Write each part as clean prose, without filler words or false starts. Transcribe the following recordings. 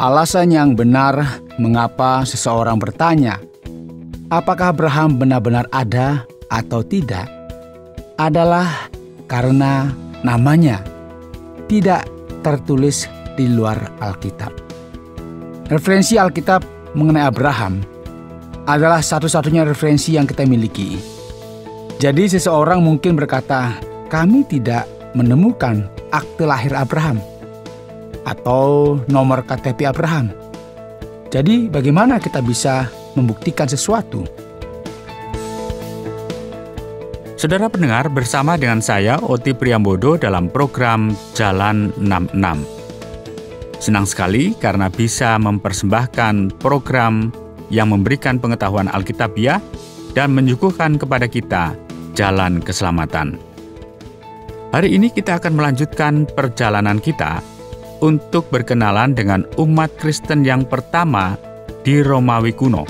Alasan yang benar mengapa seseorang bertanya, apakah Abraham benar-benar ada atau tidak, adalah karena namanya tidak tertulis di luar Alkitab. Referensi Alkitab mengenai Abraham adalah satu-satunya referensi yang kita miliki. Jadi seseorang mungkin berkata, kami tidak menemukan akte lahir Abraham atau nomor KTP Abraham. Jadi bagaimana kita bisa membuktikan sesuatu? Saudara pendengar, bersama dengan saya Oti Priambodo dalam program Jalan 66. Senang sekali karena bisa mempersembahkan program yang memberikan pengetahuan Alkitabiah dan menyuguhkan kepada kita jalan keselamatan. Hari ini kita akan melanjutkan perjalanan kita untuk berkenalan dengan umat Kristen yang pertama di Romawi kuno.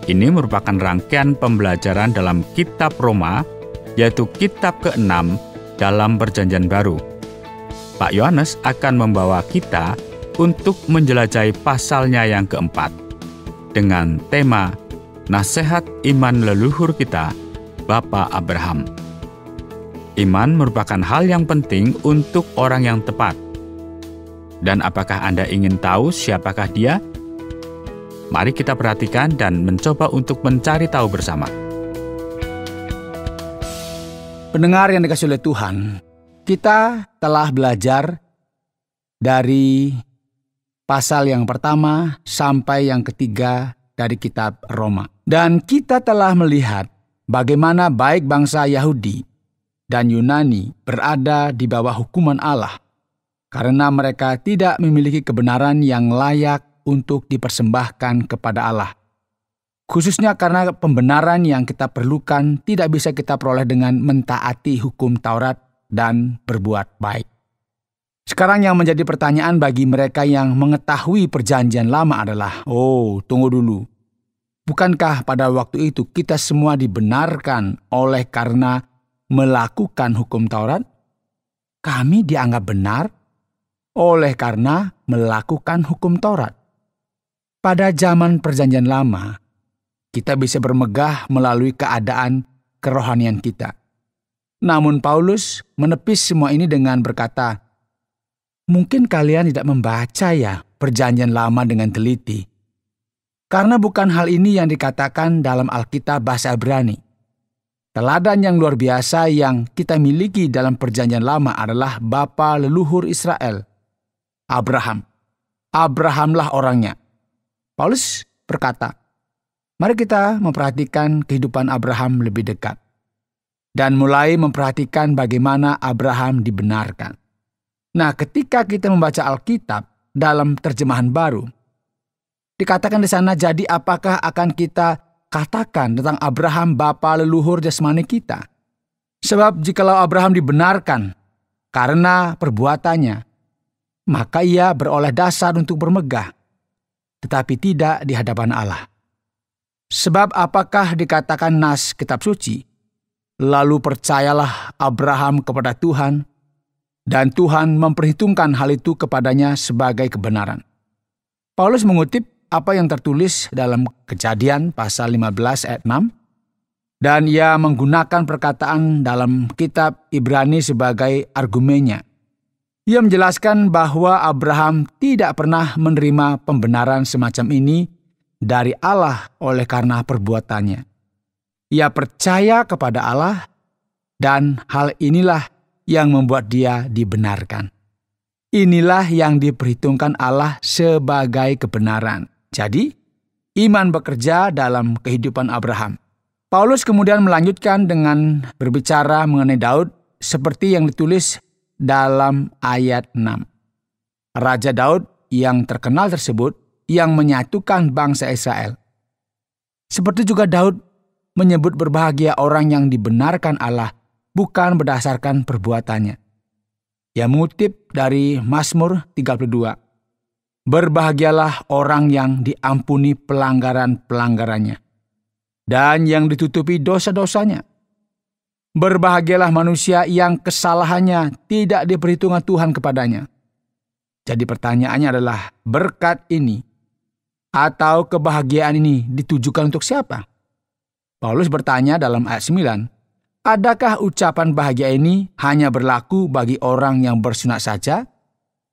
Ini merupakan rangkaian pembelajaran dalam kitab Roma, yaitu kitab ke-6 dalam Perjanjian Baru. Pak Yohanes akan membawa kita untuk menjelajahi pasalnya yang keempat, dengan tema Nasihat Iman Leluhur Kita, Bapa Abraham. Iman merupakan hal yang penting untuk orang yang tepat. Dan apakah Anda ingin tahu siapakah dia? Mari kita perhatikan dan mencoba untuk mencari tahu bersama. Pendengar yang dikasihi oleh Tuhan, kita telah belajar dari pasal yang pertama sampai yang ketiga dari kitab Roma. Dan kita telah melihat bagaimana baik bangsa Yahudi dan Yunani berada di bawah hukuman Allah, karena mereka tidak memiliki kebenaran yang layak untuk dipersembahkan kepada Allah. Khususnya karena pembenaran yang kita perlukan tidak bisa kita peroleh dengan mentaati hukum Taurat dan berbuat baik. Sekarang yang menjadi pertanyaan bagi mereka yang mengetahui perjanjian lama adalah, tunggu dulu. Bukankah pada waktu itu kita semua dibenarkan oleh karena melakukan hukum Taurat? Kami dianggap benar oleh karena melakukan hukum Taurat. Pada zaman Perjanjian Lama, kita bisa bermegah melalui keadaan kerohanian kita. Namun Paulus menepis semua ini dengan berkata, mungkin kalian tidak membaca ya Perjanjian Lama dengan teliti. Karena bukan hal ini yang dikatakan dalam Alkitab bahasa Ibrani. Teladan yang luar biasa yang kita miliki dalam Perjanjian Lama adalah bapa leluhur Israel, Abraham. Abrahamlah orangnya. Paulus berkata, mari kita memperhatikan kehidupan Abraham lebih dekat. Dan mulai memperhatikan bagaimana Abraham dibenarkan. Nah, ketika kita membaca Alkitab dalam terjemahan baru, dikatakan di sana, jadi apakah akan kita katakan tentang Abraham bapa leluhur jasmani kita? Sebab jikalau Abraham dibenarkan karena perbuatannya, maka ia beroleh dasar untuk bermegah, tetapi tidak di hadapan Allah. Sebab apakah dikatakan nas kitab suci, lalu percayalah Abraham kepada Tuhan, dan Tuhan memperhitungkan hal itu kepadanya sebagai kebenaran. Paulus mengutip apa yang tertulis dalam Kejadian pasal 15 ayat 6, dan ia menggunakan perkataan dalam kitab Ibrani sebagai argumennya. Ia menjelaskan bahwa Abraham tidak pernah menerima pembenaran semacam ini dari Allah oleh karena perbuatannya. Ia percaya kepada Allah, dan hal inilah yang membuat dia dibenarkan. Inilah yang diperhitungkan Allah sebagai kebenaran. Jadi, iman bekerja dalam kehidupan Abraham. Paulus kemudian melanjutkan dengan berbicara mengenai Daud seperti yang ditulis dalam ayat 6. Raja Daud yang terkenal tersebut yang menyatukan bangsa Israel. Seperti juga Daud menyebut berbahagia orang yang dibenarkan Allah bukan berdasarkan perbuatannya. Ia mengutip dari Mazmur 32. Berbahagialah orang yang diampuni pelanggaran-pelanggarannya dan yang ditutupi dosa-dosanya. Berbahagialah manusia yang kesalahannya tidak diperhitungkan Tuhan kepadanya. Jadi pertanyaannya adalah, berkat ini atau kebahagiaan ini ditujukan untuk siapa? Paulus bertanya dalam ayat 9, adakah ucapan bahagia ini hanya berlaku bagi orang yang bersunat saja,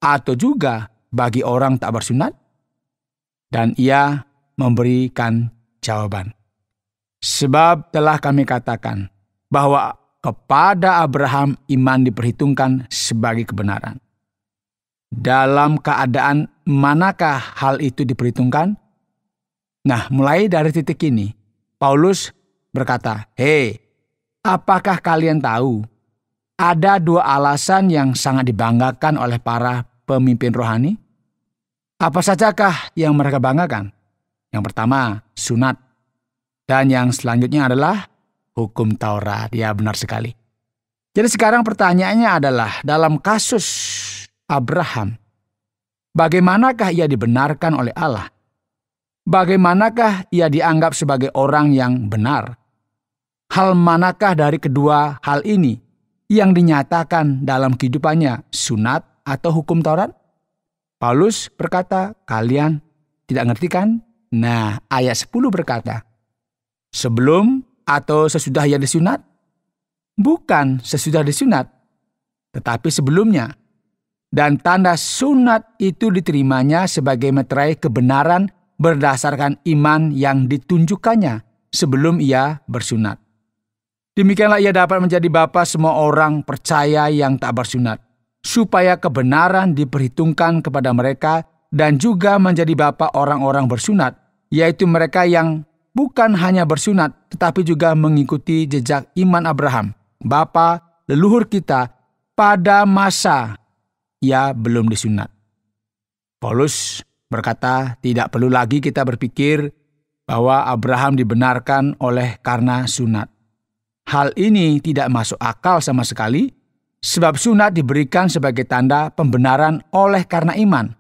atau juga bagi orang tak bersunat? Dan ia memberikan jawaban. Sebab telah kami katakan bahwa kepada Abraham iman diperhitungkan sebagai kebenaran. Dalam keadaan manakah hal itu diperhitungkan? Nah, mulai dari titik ini, Paulus berkata, "Hei, apakah kalian tahu ada dua alasan yang sangat dibanggakan oleh para pemimpin rohani? Apa sajakah yang mereka banggakan? Yang pertama, sunat. Dan yang selanjutnya adalah hukum Taurat." Ya, benar sekali. Jadi sekarang pertanyaannya adalah, dalam kasus Abraham, bagaimanakah ia dibenarkan oleh Allah? Bagaimanakah ia dianggap sebagai orang yang benar? Hal manakah dari kedua hal ini yang dinyatakan dalam kehidupannya, sunat atau hukum Taurat? Paulus berkata, kalian tidak ngerti kan? Nah, ayat 10 berkata, sebelum atau sesudah ia disunat? Bukan sesudah disunat, tetapi sebelumnya. Dan tanda sunat itu diterimanya sebagai meterai kebenaran berdasarkan iman yang ditunjukkannya sebelum ia bersunat. Demikianlah ia dapat menjadi bapa semua orang percaya yang tak bersunat, supaya kebenaran diperhitungkan kepada mereka, dan juga menjadi bapa orang-orang bersunat, yaitu mereka yang bukan hanya bersunat, tetapi juga mengikuti jejak iman Abraham, bapa leluhur kita, pada masa ia belum disunat. Paulus berkata, tidak perlu lagi kita berpikir bahwa Abraham dibenarkan oleh karena sunat. Hal ini tidak masuk akal sama sekali, sebab sunat diberikan sebagai tanda pembenaran oleh karena iman.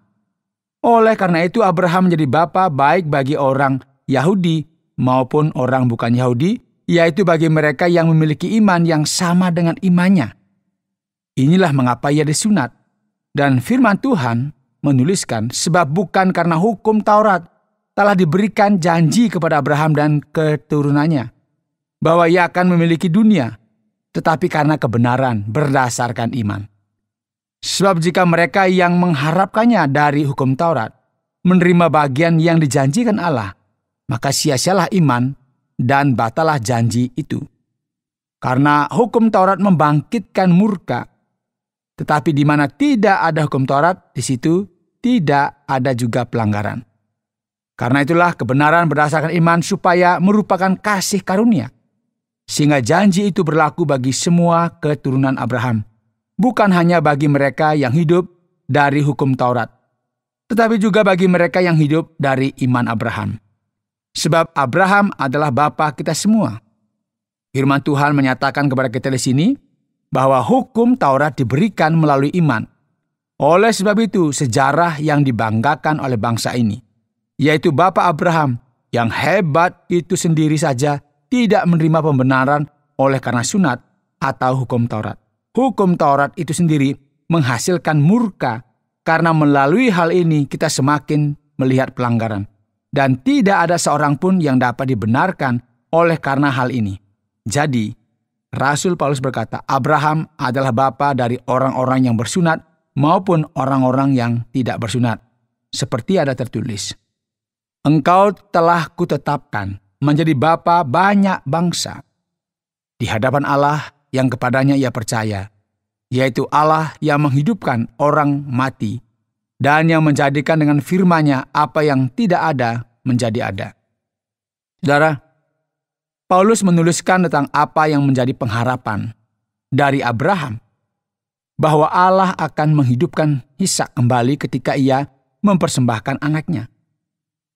Oleh karena itu Abraham menjadi bapa baik bagi orang Yahudi maupun orang bukan Yahudi, yaitu bagi mereka yang memiliki iman yang sama dengan imannya. Inilah mengapa ia disunat. Dan firman Tuhan menuliskan, sebab bukan karena hukum Taurat telah diberikan janji kepada Abraham dan keturunannya bahwa ia akan memiliki dunia, tetapi karena kebenaran berdasarkan iman. Sebab jika mereka yang mengharapkannya dari hukum Taurat menerima bagian yang dijanjikan Allah, maka sia-sialah iman dan batalah janji itu. Karena hukum Taurat membangkitkan murka, tetapi di mana tidak ada hukum Taurat, di situ tidak ada juga pelanggaran. Karena itulah kebenaran berdasarkan iman supaya merupakan kasih karunia, sehingga janji itu berlaku bagi semua keturunan Abraham, bukan hanya bagi mereka yang hidup dari hukum Taurat, tetapi juga bagi mereka yang hidup dari iman Abraham. Sebab Abraham adalah bapa kita semua. Firman Tuhan menyatakan kepada kita di sini bahwa hukum Taurat diberikan melalui iman. Oleh sebab itu, sejarah yang dibanggakan oleh bangsa ini, yaitu Bapa Abraham yang hebat itu sendiri saja tidak menerima pembenaran oleh karena sunat atau hukum Taurat. Hukum Taurat itu sendiri menghasilkan murka, karena melalui hal ini kita semakin melihat pelanggaran. Dan tidak ada seorang pun yang dapat dibenarkan oleh karena hal ini. Jadi, Rasul Paulus berkata, Abraham adalah bapa dari orang-orang yang bersunat maupun orang-orang yang tidak bersunat. Seperti ada tertulis, engkau telah kutetapkan menjadi bapa banyak bangsa di hadapan Allah yang kepadanya ia percaya, yaitu Allah yang menghidupkan orang mati dan yang menjadikan dengan firman-Nya apa yang tidak ada menjadi ada. Saudara, Paulus menuliskan tentang apa yang menjadi pengharapan dari Abraham, bahwa Allah akan menghidupkan Ishak kembali ketika ia mempersembahkan anaknya.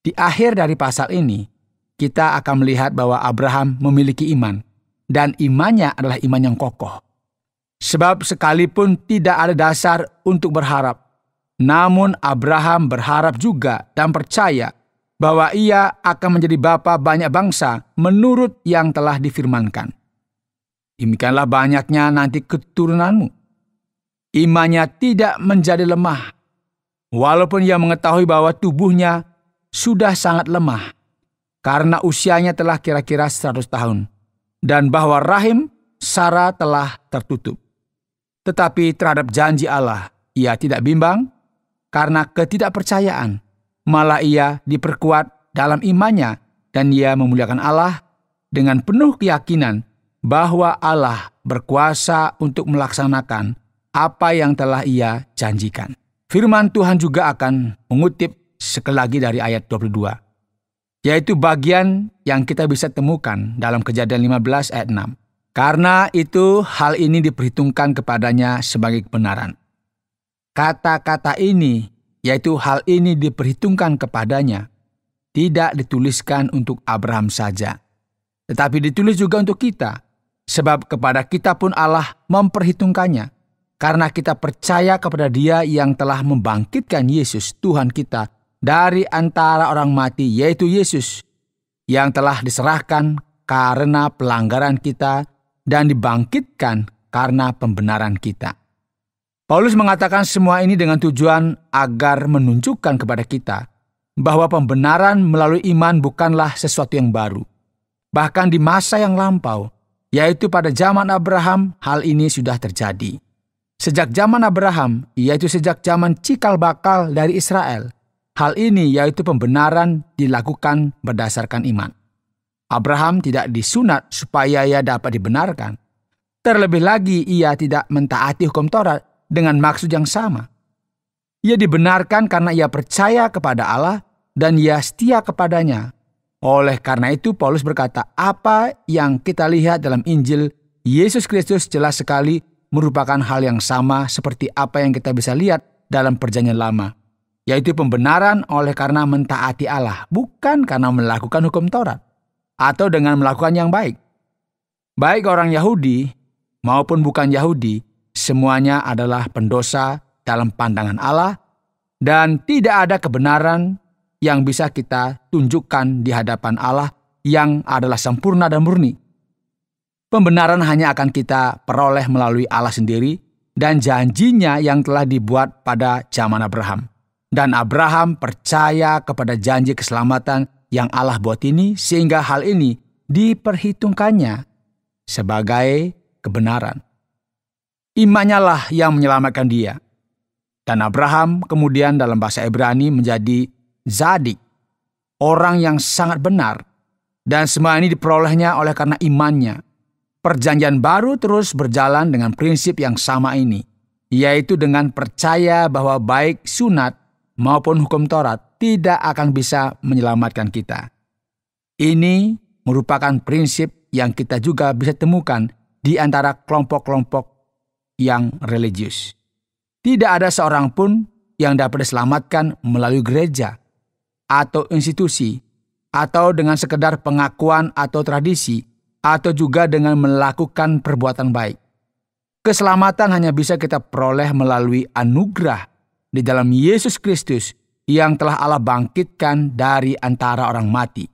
Di akhir dari pasal ini, kita akan melihat bahwa Abraham memiliki iman, dan imannya adalah iman yang kokoh. Sebab sekalipun tidak ada dasar untuk berharap, namun Abraham berharap juga dan percaya bahwa ia akan menjadi bapa banyak bangsa menurut yang telah difirmankan. Demikianlah banyaknya nanti keturunanmu. Imannya tidak menjadi lemah, walaupun ia mengetahui bahwa tubuhnya sudah sangat lemah karena usianya telah kira-kira 100 tahun dan bahwa rahim Sarah telah tertutup. Tetapi terhadap janji Allah, ia tidak bimbang karena ketidakpercayaan. Malah ia diperkuat dalam imannya dan ia memuliakan Allah dengan penuh keyakinan bahwa Allah berkuasa untuk melaksanakan apa yang telah ia janjikan. Firman Tuhan juga akan mengutip sekali lagi dari ayat 22, yaitu bagian yang kita bisa temukan dalam Kejadian 15 ayat 6. Karena itu hal ini diperhitungkan kepadanya sebagai kebenaran. Kata-kata ini, yaitu hal ini diperhitungkan kepadanya, tidak dituliskan untuk Abraham saja, tetapi ditulis juga untuk kita, sebab kepada kita pun Allah memperhitungkannya, karena kita percaya kepada Dia yang telah membangkitkan Yesus Tuhan kita dari antara orang mati, yaitu Yesus, yang telah diserahkan karena pelanggaran kita dan dibangkitkan karena pembenaran kita. Paulus mengatakan semua ini dengan tujuan agar menunjukkan kepada kita bahwa pembenaran melalui iman bukanlah sesuatu yang baru. Bahkan di masa yang lampau, yaitu pada zaman Abraham, hal ini sudah terjadi. Sejak zaman Abraham, yaitu sejak zaman cikal bakal dari Israel, hal ini yaitu pembenaran dilakukan berdasarkan iman. Abraham tidak disunat supaya ia dapat dibenarkan. Terlebih lagi ia tidak mentaati hukum Taurat dengan maksud yang sama. Ia dibenarkan karena ia percaya kepada Allah dan ia setia kepadanya. Oleh karena itu Paulus berkata, apa yang kita lihat dalam Injil Yesus Kristus jelas sekali merupakan hal yang sama seperti apa yang kita bisa lihat dalam Perjanjian Lama, yaitu pembenaran oleh karena mentaati Allah, bukan karena melakukan hukum Taurat atau dengan melakukan yang baik. Baik orang Yahudi maupun bukan Yahudi, semuanya adalah pendosa dalam pandangan Allah dan tidak ada kebenaran yang bisa kita tunjukkan di hadapan Allah yang adalah sempurna dan murni. Pembenaran hanya akan kita peroleh melalui Allah sendiri dan janjinya yang telah dibuat pada zaman Abraham. Dan Abraham percaya kepada janji keselamatan yang Allah buat ini, sehingga hal ini diperhitungkannya sebagai kebenaran. Imannya lah yang menyelamatkan dia. Dan Abraham kemudian dalam bahasa Ibrani menjadi Zadik, orang yang sangat benar. Dan semua ini diperolehnya oleh karena imannya. Perjanjian baru terus berjalan dengan prinsip yang sama ini, yaitu dengan percaya bahwa baik sunat maupun hukum Taurat tidak akan bisa menyelamatkan kita. Ini merupakan prinsip yang kita juga bisa temukan di antara kelompok-kelompok yang religius. Tidak ada seorang pun yang dapat diselamatkan melalui gereja atau institusi, atau dengan sekedar pengakuan atau tradisi, atau juga dengan melakukan perbuatan baik. Keselamatan hanya bisa kita peroleh melalui anugerah di dalam Yesus Kristus yang telah Allah bangkitkan dari antara orang mati.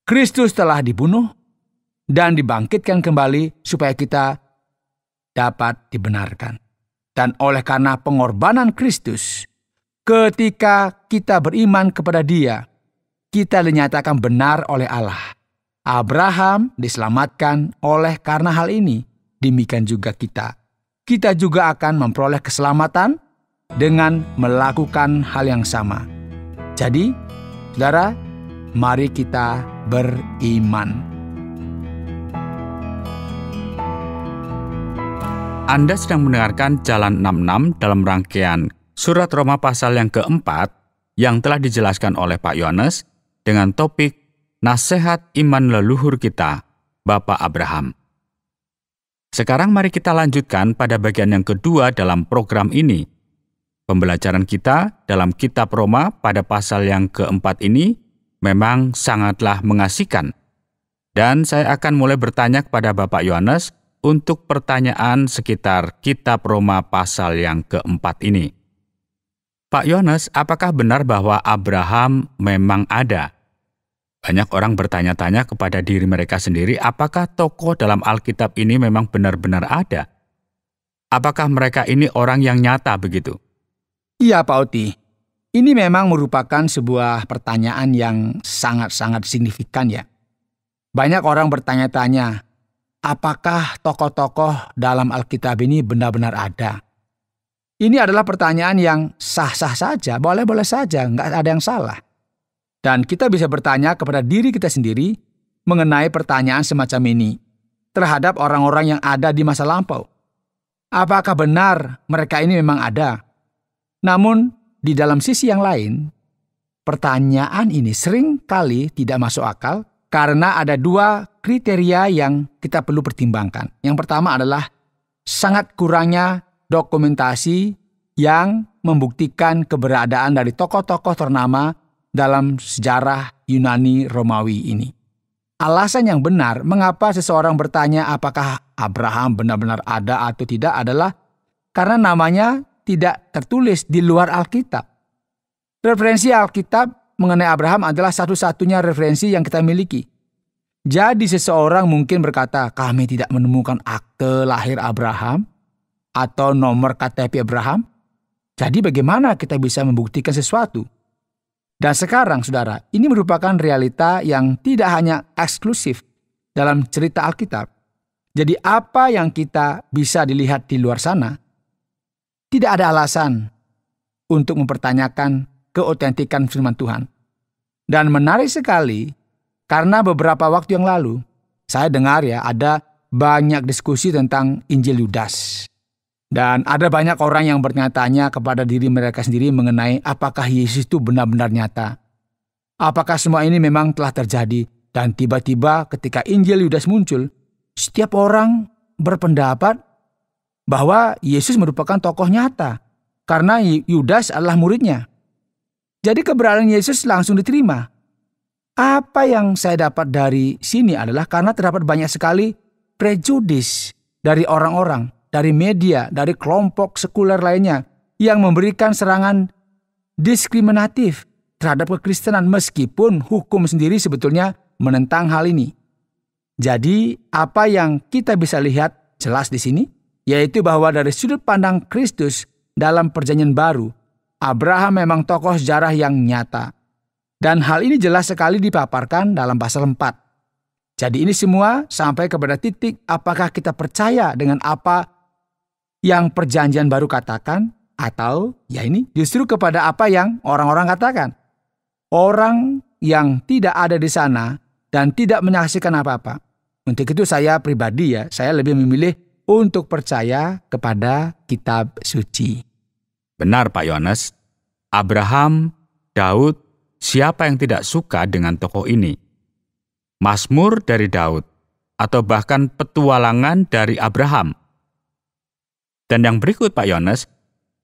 Kristus telah dibunuh dan dibangkitkan kembali supaya kita dapat dibenarkan. Dan oleh karena pengorbanan Kristus, ketika kita beriman kepada Dia, kita dinyatakan benar oleh Allah. Abraham diselamatkan oleh karena hal ini. Demikian juga kita. Kita juga akan memperoleh keselamatan dengan melakukan hal yang sama. Jadi, saudara, mari kita beriman. Anda sedang mendengarkan Jalan 66 dalam rangkaian Surat Roma pasal yang keempat yang telah dijelaskan oleh Pak Yohanes dengan topik Nasihat Iman Leluhur Kita, Bapak Abraham. Sekarang mari kita lanjutkan pada bagian yang kedua dalam program ini. Pembelajaran kita dalam kitab Roma pada pasal yang keempat ini memang sangatlah mengasihkan. Dan saya akan mulai bertanya kepada Bapak Yohanes untuk pertanyaan sekitar kitab Roma pasal yang keempat ini. Pak Yohanes, apakah benar bahwa Abraham memang ada? Banyak orang bertanya-tanya kepada diri mereka sendiri, apakah tokoh dalam Alkitab ini memang benar-benar ada? Apakah mereka ini orang yang nyata begitu? Iya, Pak Oti. Ini memang merupakan sebuah pertanyaan yang sangat-sangat signifikan ya. Banyak orang bertanya-tanya, apakah tokoh-tokoh dalam Alkitab ini benar-benar ada? Ini adalah pertanyaan yang sah-sah saja, boleh-boleh saja, nggak ada yang salah. Dan kita bisa bertanya kepada diri kita sendiri mengenai pertanyaan semacam ini terhadap orang-orang yang ada di masa lampau. Apakah benar mereka ini memang ada? Namun, di dalam sisi yang lain, pertanyaan ini sering kali tidak masuk akal karena ada dua kriteria yang kita perlu pertimbangkan. Yang pertama adalah sangat kurangnya dokumentasi yang membuktikan keberadaan dari tokoh-tokoh ternama dalam sejarah Yunani Romawi ini. Alasan yang benar mengapa seseorang bertanya apakah Abraham benar-benar ada atau tidak adalah karena namanya tidak tertulis di luar Alkitab. Referensi Alkitab mengenai Abraham adalah satu-satunya referensi yang kita miliki. Jadi seseorang mungkin berkata, kami tidak menemukan akte lahir Abraham atau nomor KTP Abraham. Jadi bagaimana kita bisa membuktikan sesuatu? Dan sekarang, saudara, ini merupakan realita yang tidak hanya eksklusif dalam cerita Alkitab. Jadi apa yang kita bisa dilihat di luar sana, tidak ada alasan untuk mempertanyakan keotentikan firman Tuhan. Dan menarik sekali, karena beberapa waktu yang lalu, saya dengar ya ada banyak diskusi tentang Injil Yudas. Dan ada banyak orang yang bertanya-tanya kepada diri mereka sendiri mengenai apakah Yesus itu benar-benar nyata. Apakah semua ini memang telah terjadi? Dan tiba-tiba ketika Injil Yudas muncul, setiap orang berpendapat bahwa Yesus merupakan tokoh nyata karena Yudas adalah muridnya. Jadi keberadaan Yesus langsung diterima. Apa yang saya dapat dari sini adalah karena terdapat banyak sekali prejudis dari orang-orang, dari media, dari kelompok sekuler lainnya yang memberikan serangan diskriminatif terhadap kekristenan meskipun hukum sendiri sebetulnya menentang hal ini. Jadi apa yang kita bisa lihat jelas di sini yaitu bahwa dari sudut pandang Kristus dalam Perjanjian Baru, Abraham memang tokoh sejarah yang nyata. Dan hal ini jelas sekali dipaparkan dalam pasal 4. Jadi ini semua sampai kepada titik apakah kita percaya dengan apa yang Perjanjian Baru katakan atau ya ini justru kepada apa yang orang-orang katakan. Orang yang tidak ada di sana dan tidak menyaksikan apa-apa. Untuk itu saya pribadi saya lebih memilih untuk percaya kepada kitab suci. Benar Pak Yohanes, Abraham, Daud, siapa yang tidak suka dengan tokoh ini? Mazmur dari Daud, atau bahkan petualangan dari Abraham. Dan yang berikut Pak Yohanes,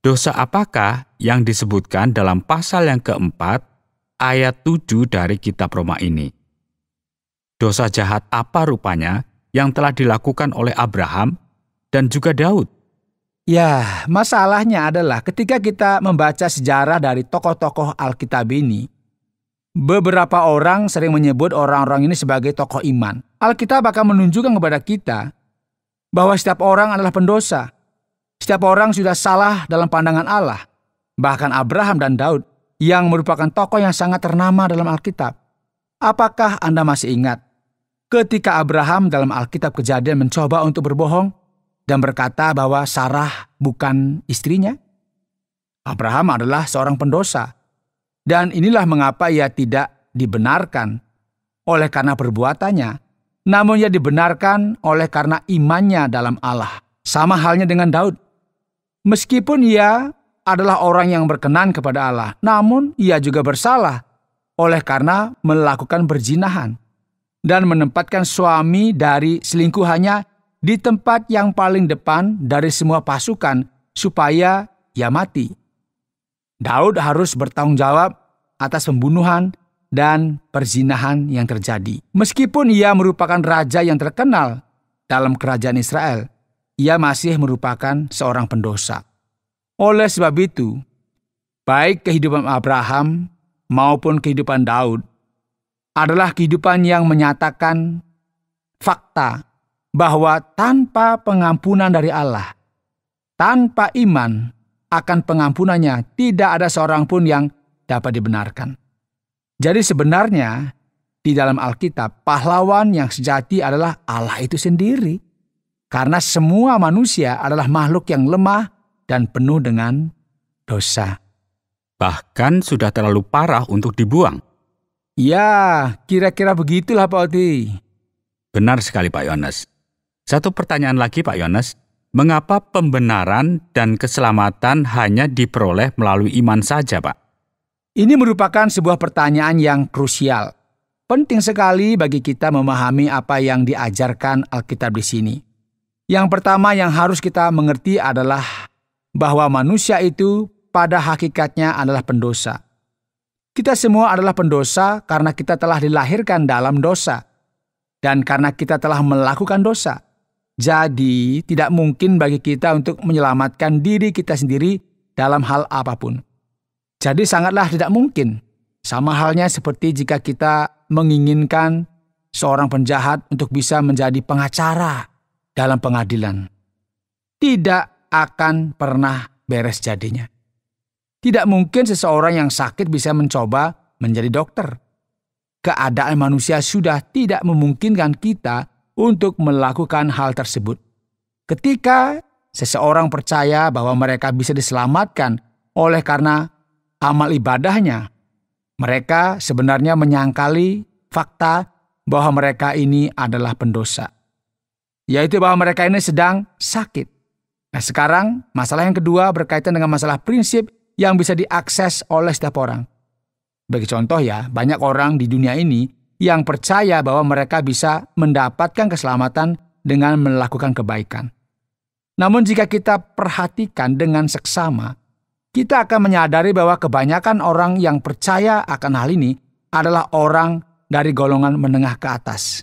dosa apakah yang disebutkan dalam pasal yang keempat, ayat 7 dari kitab Roma ini? Dosa jahat apa rupanya yang telah dilakukan oleh Abraham dan juga Daud? Ya, masalahnya adalah ketika kita membaca sejarah dari tokoh-tokoh Alkitab ini, beberapa orang sering menyebut orang-orang ini sebagai tokoh iman. Alkitab akan menunjukkan kepada kita bahwa setiap orang adalah pendosa. Setiap orang sudah salah dalam pandangan Allah. Bahkan Abraham dan Daud yang merupakan tokoh yang sangat ternama dalam Alkitab. Apakah Anda masih ingat ketika Abraham dalam Alkitab Kejadian mencoba untuk berbohong dan berkata bahwa Sarah bukan istrinya? Abraham adalah seorang pendosa. Dan inilah mengapa ia tidak dibenarkan oleh karena perbuatannya, namun ia dibenarkan oleh karena imannya dalam Allah. Sama halnya dengan Daud. Meskipun ia adalah orang yang berkenan kepada Allah, namun ia juga bersalah oleh karena melakukan perzinahan dan menempatkan suami dari selingkuhannya di tempat yang paling depan dari semua pasukan supaya ia mati. Daud harus bertanggung jawab atas pembunuhan dan perzinahan yang terjadi. Meskipun ia merupakan raja yang terkenal dalam kerajaan Israel, ia masih merupakan seorang pendosa. Oleh sebab itu, baik kehidupan Abraham maupun kehidupan Daud adalah kehidupan yang menyatakan fakta bahwa tanpa pengampunan dari Allah, tanpa iman akan pengampunannya, tidak ada seorang pun yang dapat dibenarkan. Jadi sebenarnya di dalam Alkitab, pahlawan yang sejati adalah Allah itu sendiri. Karena semua manusia adalah makhluk yang lemah dan penuh dengan dosa. Bahkan sudah terlalu parah untuk dibuang. Ya, kira-kira begitulah Pak Oti. Benar sekali Pak Yohanes. Satu pertanyaan lagi Pak Yohanes. Mengapa pembenaran dan keselamatan hanya diperoleh melalui iman saja Pak? Ini merupakan sebuah pertanyaan yang krusial. Penting sekali bagi kita memahami apa yang diajarkan Alkitab di sini. Yang pertama yang harus kita mengerti adalah bahwa manusia itu pada hakikatnya adalah pendosa. Kita semua adalah pendosa karena kita telah dilahirkan dalam dosa. Dan karena kita telah melakukan dosa. Jadi tidak mungkin bagi kita untuk menyelamatkan diri kita sendiri dalam hal apapun. Jadi sangatlah tidak mungkin. Sama halnya seperti jika kita menginginkan seorang penjahat untuk bisa menjadi pengacara dalam pengadilan. Tidak akan pernah beres jadinya. Tidak mungkin seseorang yang sakit bisa mencoba menjadi dokter. Keadaan manusia sudah tidak memungkinkan kita untuk melakukan hal tersebut. Ketika seseorang percaya bahwa mereka bisa diselamatkan oleh karena amal ibadahnya, mereka sebenarnya menyangkali fakta bahwa mereka ini adalah pendosa. Yaitu bahwa mereka ini sedang sakit. Nah sekarang masalah yang kedua berkaitan dengan masalah prinsip yang bisa diakses oleh setiap orang. Bagi contoh ya, banyak orang di dunia ini yang percaya bahwa mereka bisa mendapatkan keselamatan dengan melakukan kebaikan. Namun jika kita perhatikan dengan seksama, kita akan menyadari bahwa kebanyakan orang yang percaya akan hal ini adalah orang dari golongan menengah ke atas.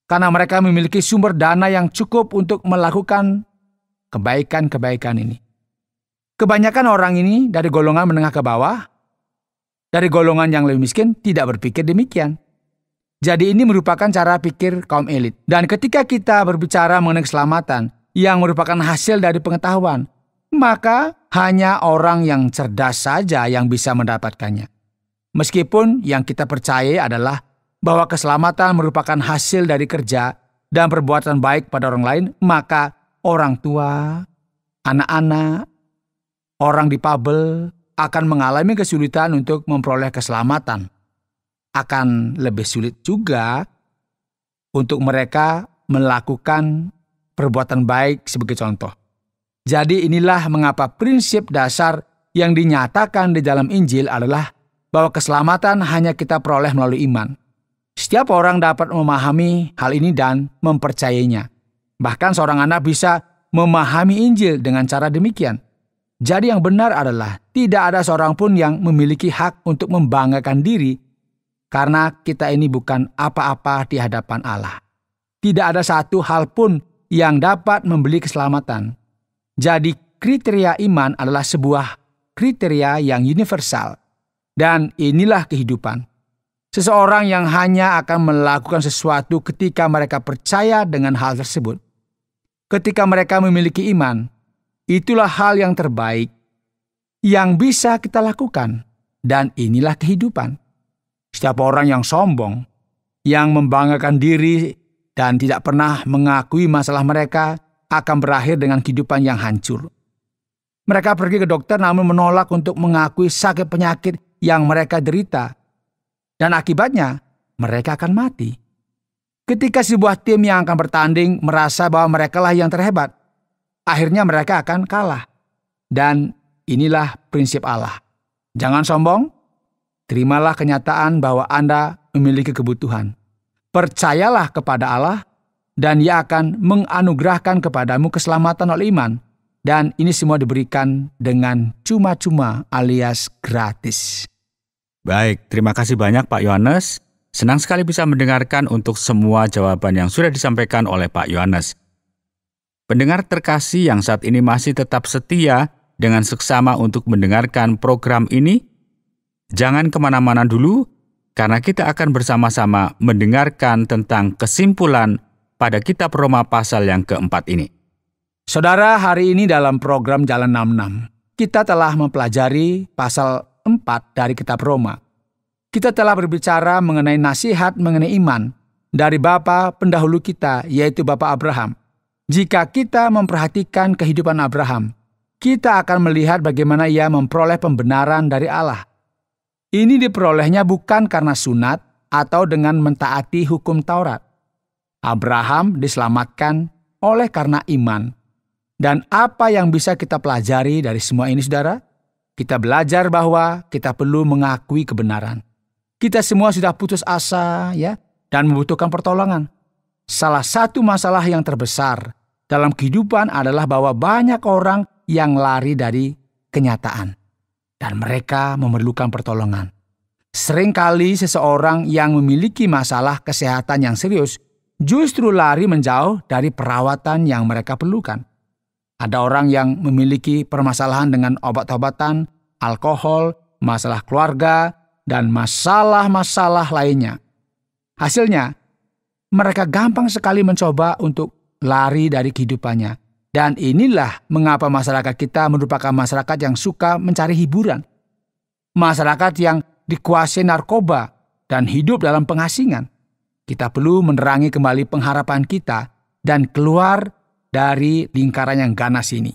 Karena mereka memiliki sumber dana yang cukup untuk melakukan kebaikan-kebaikan ini. Kebanyakan orang ini dari golongan menengah ke bawah, dari golongan yang lebih miskin, tidak berpikir demikian. Jadi ini merupakan cara pikir kaum elit. Dan ketika kita berbicara mengenai keselamatan yang merupakan hasil dari pengetahuan, maka hanya orang yang cerdas saja yang bisa mendapatkannya. Meskipun yang kita percaya adalah bahwa keselamatan merupakan hasil dari kerja dan perbuatan baik pada orang lain, maka orang tua, anak-anak, orang difabel akan mengalami kesulitan untuk memperoleh keselamatan. Akan lebih sulit juga untuk mereka melakukan perbuatan baik sebagai contoh. Jadi inilah mengapa prinsip dasar yang dinyatakan di dalam Injil adalah bahwa keselamatan hanya kita peroleh melalui iman. Setiap orang dapat memahami hal ini dan mempercayainya. Bahkan seorang anak bisa memahami Injil dengan cara demikian. Jadi yang benar adalah tidak ada seorang pun yang memiliki hak untuk membanggakan diri karena kita ini bukan apa-apa di hadapan Allah. Tidak ada satu hal pun yang dapat membeli keselamatan. Jadi kriteria iman adalah sebuah kriteria yang universal. Dan inilah kehidupan. Seseorang yang hanya akan melakukan sesuatu ketika mereka percaya dengan hal tersebut. Ketika mereka memiliki iman, itulah hal yang terbaik yang bisa kita lakukan. Dan inilah kehidupan. Setiap orang yang sombong, yang membanggakan diri dan tidak pernah mengakui masalah mereka, akan berakhir dengan kehidupan yang hancur. Mereka pergi ke dokter namun menolak untuk mengakui sakit penyakit yang mereka derita. Dan akibatnya, mereka akan mati. Ketika sebuah tim yang akan bertanding merasa bahwa mereka lah yang terhebat, akhirnya mereka akan kalah. Dan inilah prinsip Allah. Jangan sombong, terimalah kenyataan bahwa Anda memiliki kebutuhan. Percayalah kepada Allah, dan Ia akan menganugerahkan kepadamu keselamatan oleh iman. Dan ini semua diberikan dengan cuma-cuma alias gratis. Baik, terima kasih banyak Pak Yohanes. Senang sekali bisa mendengarkan untuk semua jawaban yang sudah disampaikan oleh Pak Yohanes. Pendengar terkasih yang saat ini masih tetap setia dengan seksama untuk mendengarkan program ini, jangan kemana-mana dulu, karena kita akan bersama-sama mendengarkan tentang kesimpulan pada kitab Roma pasal yang keempat ini. Saudara, hari ini dalam program Jalan 66, kita telah mempelajari pasal 4 dari kitab Roma. Kita telah berbicara mengenai nasihat mengenai iman dari bapa pendahulu kita, yaitu Bapa Abraham. Jika kita memperhatikan kehidupan Abraham, kita akan melihat bagaimana ia memperoleh pembenaran dari Allah. Ini diperolehnya bukan karena sunat atau dengan mentaati hukum Taurat. Abraham diselamatkan oleh karena iman. Dan apa yang bisa kita pelajari dari semua ini, saudara? Kita belajar bahwa kita perlu mengakui kebenaran. Kita semua sudah putus asa, ya, dan membutuhkan pertolongan. Salah satu masalah yang terbesar dalam kehidupan adalah bahwa banyak orang yang lari dari kenyataan. Dan mereka memerlukan pertolongan. Seringkali seseorang yang memiliki masalah kesehatan yang serius justru lari menjauh dari perawatan yang mereka perlukan. Ada orang yang memiliki permasalahan dengan obat-obatan, alkohol, masalah keluarga, dan masalah-masalah lainnya. Hasilnya, mereka gampang sekali mencoba untuk lari dari kehidupannya. Dan inilah mengapa masyarakat kita merupakan masyarakat yang suka mencari hiburan. Masyarakat yang dikuasai narkoba dan hidup dalam pengasingan. Kita perlu menerangi kembali pengharapan kita dan keluar dari lingkaran yang ganas ini.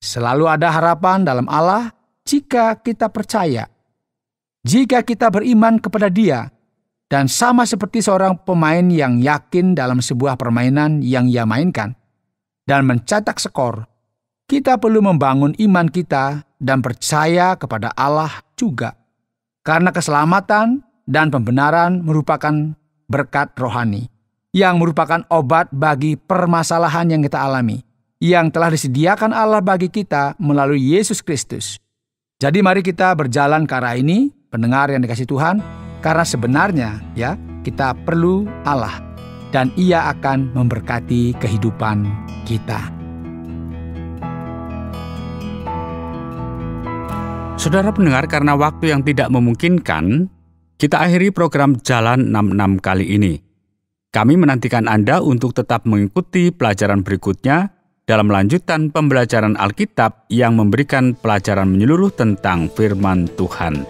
Selalu ada harapan dalam Allah jika kita percaya. Jika kita beriman kepada Dia, dan sama seperti seorang pemain yang yakin dalam sebuah permainan yang ia mainkan, dan mencetak skor, kita perlu membangun iman kita dan percaya kepada Allah juga. Karena keselamatan dan pembenaran merupakan berkat rohani, yang merupakan obat bagi permasalahan yang kita alami, yang telah disediakan Allah bagi kita melalui Yesus Kristus. Jadi mari kita berjalan ke arah ini, pendengar yang dikasihi Tuhan, karena sebenarnya ya kita perlu Allah dan Ia akan memberkati kehidupan kita. Saudara pendengar, karena waktu yang tidak memungkinkan, kita akhiri program Jalan 66 kali ini. Kami menantikan Anda untuk tetap mengikuti pelajaran berikutnya dalam lanjutan pembelajaran Alkitab yang memberikan pelajaran menyeluruh tentang firman Tuhan.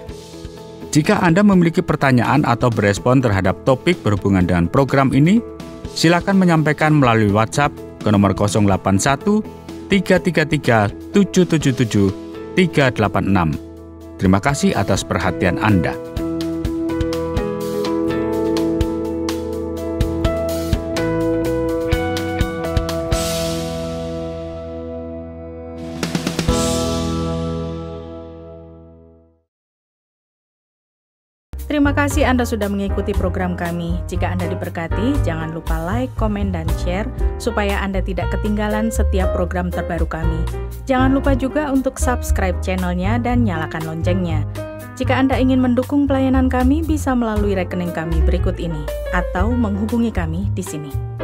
Jika Anda memiliki pertanyaan atau berespon terhadap topik berhubungan dengan program ini, silakan menyampaikan melalui WhatsApp ke nomor 081 333 777 386. Terima kasih atas perhatian Anda. Terima kasih Anda sudah mengikuti program kami. Jika Anda diberkati, jangan lupa like, komen, dan share supaya Anda tidak ketinggalan setiap program terbaru kami. Jangan lupa juga untuk subscribe channelnya dan nyalakan loncengnya. Jika Anda ingin mendukung pelayanan kami, bisa melalui rekening kami berikut ini atau menghubungi kami di sini.